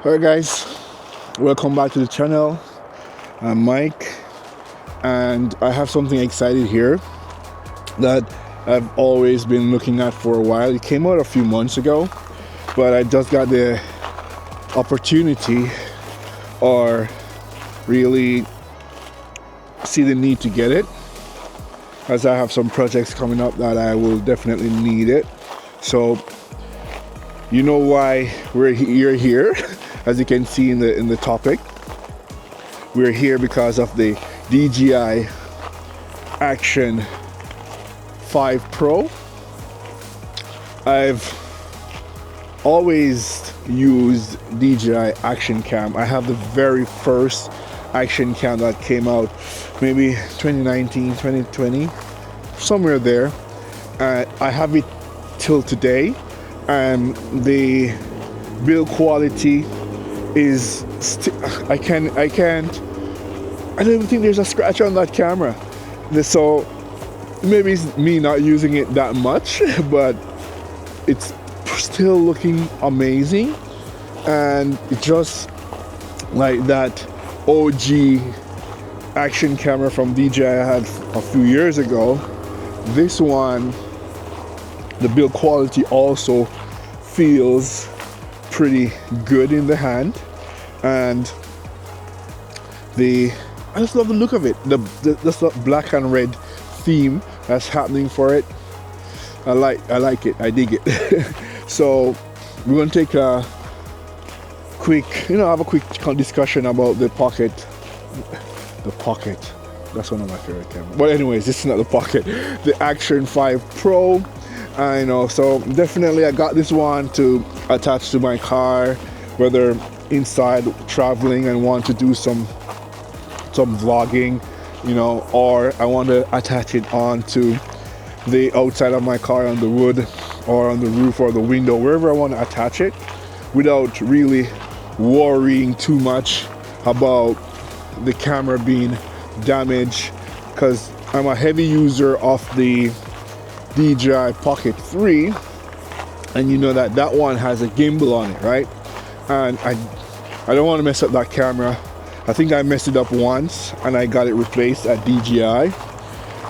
Alright guys, welcome back to the channel. I'm Mike and I have something exciting here that I've always been looking at for a while. It came out a few months ago, but I just got the opportunity or really see the need to get it, as I have some projects coming up that I will definitely need it. So you know why we're here. As you can see in the topic, we're here because of the DJI Action 5 Pro. I've always used DJI Action Cam. I have the very first Action Cam that came out maybe 2019, 2020, somewhere there. I have it till today, and the build quality is I don't even think there's a scratch on that camera. So maybe it's me not using it that much, but it's still looking amazing. And just like that OG action camera from DJI I had a few years ago, this one, the build quality also feels pretty good in the hand, and I just love the look of it. The black and red theme that's happening for it. I like it. I dig it. So we're gonna take a quick, have a quick discussion about the Pocket. The Pocket. That's one of my favorite cameras. But anyways, this is not the Pocket. The Action 5 Pro. I know. So definitely, I got this one to attach to my car, whether inside traveling and want to do some vlogging, or I want to attach it onto the outside of my car on the wood or on the roof or the window, wherever I want to attach it, without really worrying too much about the camera being damaged, because I'm a heavy user of the DJI Pocket 3, and you know that one has a gimbal on it, right? And I don't want to mess up that camera. I think I messed it up once and I got it replaced at DJI,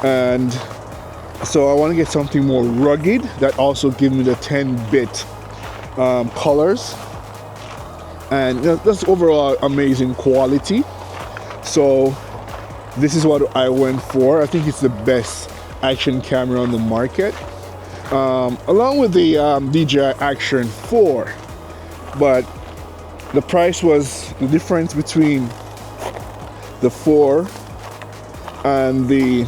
and so I want to get something more rugged that also gives me the 10-bit colors, and that's overall amazing quality. So this is what I went for. I think it's the best action camera on the market, along with the DJI Action 4, but the price was the difference between the 4 and the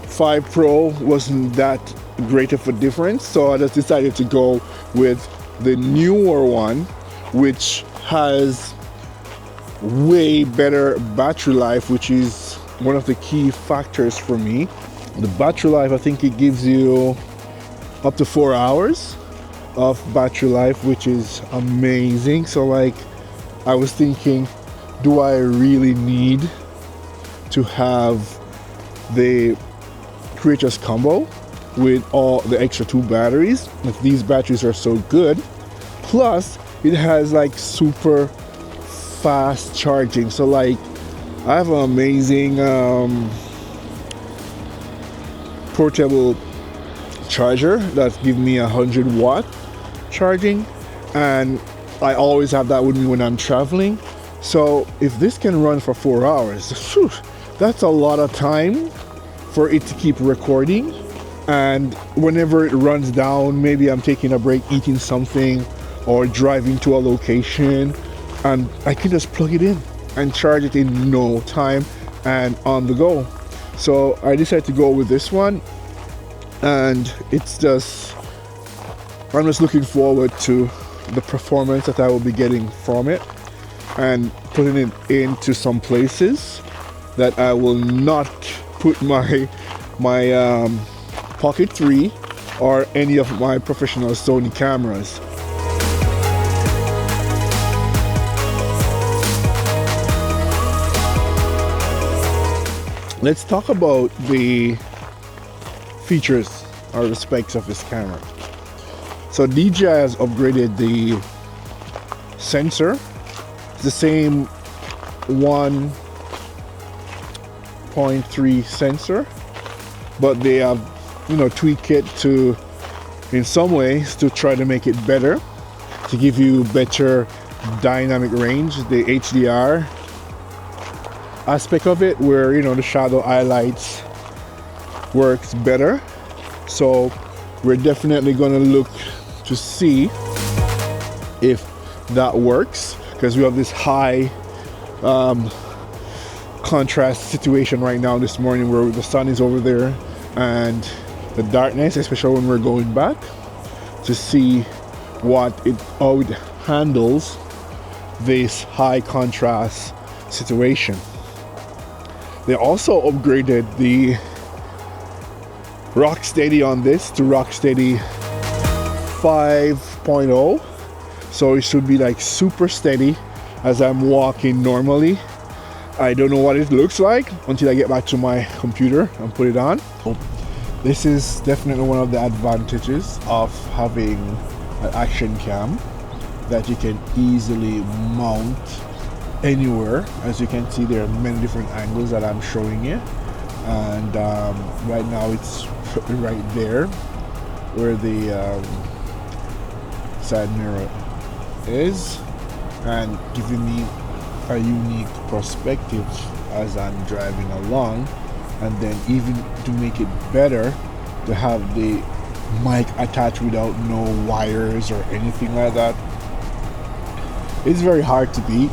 5 Pro wasn't that great of a difference, so I just decided to go with the newer one, which has way better battery life, which is one of the key factors for me. The battery life, I think it gives you up to 4 hours of battery life, which is amazing. So like, I was thinking, do I really need to have the Creatures combo with all the extra 2 batteries if these batteries are so good? Plus it has like super fast charging. So like, I have an amazing portable charger that gives me 100-watt charging, and I always have that with me when I'm traveling. So if this can run for 4 hours, whew, that's a lot of time for it to keep recording. And whenever it runs down, maybe I'm taking a break, eating something, or driving to a location, and I can just plug it in and charge it in no time and on the go. So I decided to go with this one, and I'm just looking forward to the performance that I will be getting from it, and putting it into some places that I will not put my Pocket 3 or any of my professional Sony cameras. Let's talk about the features or the specs of this camera. So DJI has upgraded the sensor. It's the same 1.3 sensor, but they have, you know, tweaked it to, in some ways, to try to make it better, to give you better dynamic range. The HDR aspect of it, where, you know, the shadow highlights works better. So we're definitely going to look to see if that works, because we have this high contrast situation right now this morning, where the sun is over there and the darkness, especially when we're going back, to see how it handles this high contrast situation. They also upgraded the RockSteady on this to RockSteady 5.0, so it should be like super steady as I'm walking normally. I don't know what it looks like until I get back to my computer and put it on. This is definitely one of the advantages of having an action cam, that you can easily mount anywhere. As you can see, there are many different angles that I'm showing you, and right now it's right there where the side mirror is, and giving me a unique perspective as I'm driving along. And then, even to make it better, to have the mic attached without no wires or anything like that, it's very hard to beat.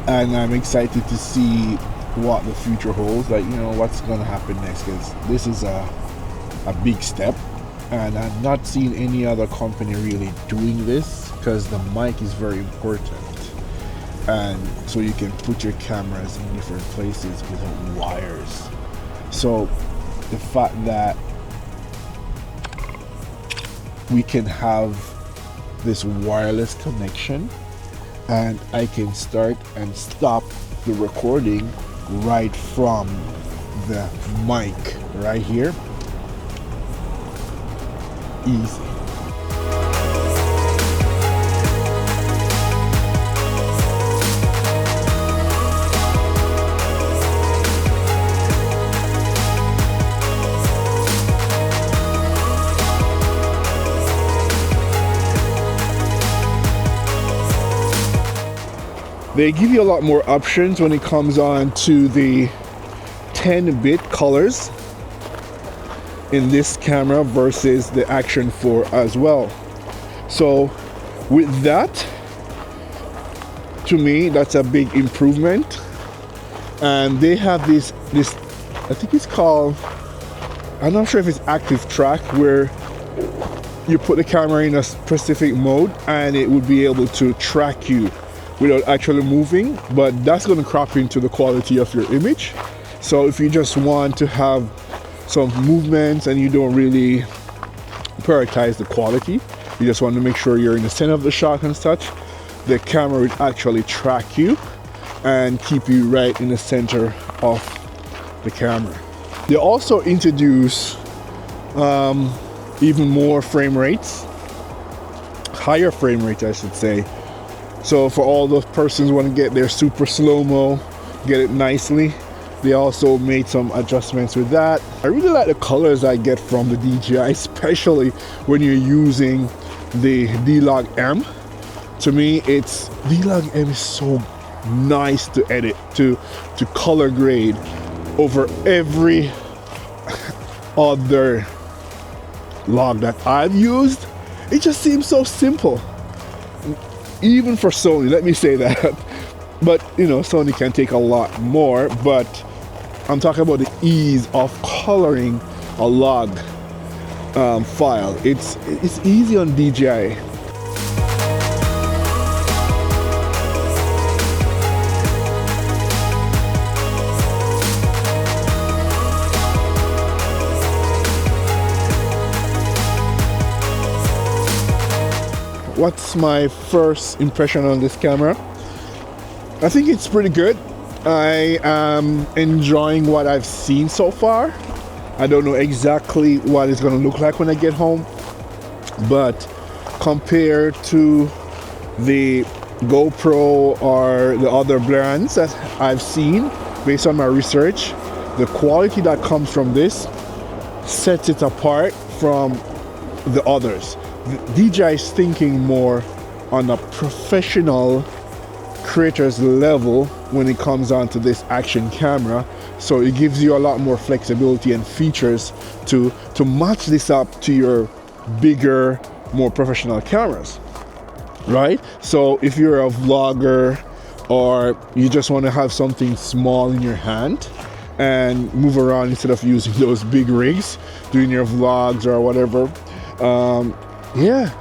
And I'm excited to see what the future holds, like, you know, what's gonna happen next, because this is a big step, and I've not seen any other company really doing this, because the mic is very important, and so you can put your cameras in different places without wires. So the fact that we can have this wireless connection, and I can start and stop the recording right from the mic right here, easy. They give you a lot more options when it comes on to the 10-bit colors in this camera versus the Action 4 as well. So with that, to me, that's a big improvement. And they have this I think it's called, I'm not sure if it's active track, where you put the camera in a specific mode and it would be able to track you without actually moving, but that's going to crop into the quality of your image. So if you just want to have some movements and you don't really prioritize the quality, you just want to make sure you're in the center of the shot and such, the camera will actually track you and keep you right in the center of the camera. They also introduce even more frame rates, higher frame rates I should say. So for all those persons who want to get their super slow-mo, get it nicely, they also made some adjustments with that. I really like the colors I get from the DJI, especially when you're using the D-Log-M. To me, D-Log-M is so nice to edit, to color grade over every other log that I've used. It just seems so simple. Even for Sony, let me say that. But you know, Sony can take a lot more, but I'm talking about the ease of coloring a log file. It's easy on DJI. What's my first impression on this camera? I think it's pretty good. I am enjoying what I've seen so far. I don't know exactly what it's going to look like when I get home, but compared to the GoPro or the other brands that I've seen, based on my research, the quality that comes from this sets it apart from the others. DJI is thinking more on a professional creator's level when it comes on to this action camera, so it gives you a lot more flexibility and features to match this up to your bigger, more professional cameras, right? So if you're a vlogger or you just want to have something small in your hand and move around instead of using those big rigs doing your vlogs or whatever, yeah,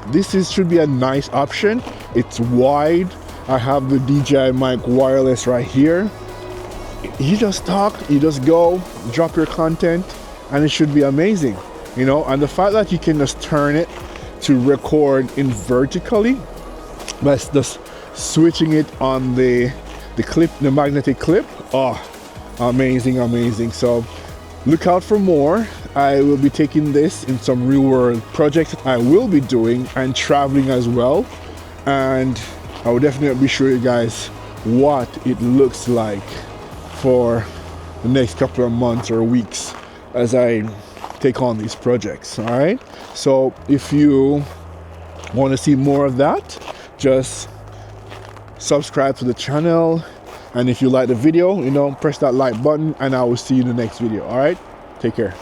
should be a nice option. It's wide. I have the DJI Mic wireless right here. You just talk, you just go, drop your content, and it should be amazing, you know. And the fact that you can just turn it to record in vertically by just switching it on the clip, the magnetic clip, oh, amazing. So look out for more. I will be taking this in some real world projects I will be doing, and traveling as well, and I will definitely show you guys what it looks like for the next couple of months or weeks as I take on these projects. All right, so if you want to see more of that, just subscribe to the channel, and if you like the video, you know, press that like button, and I will see you in the next video. All right, take care.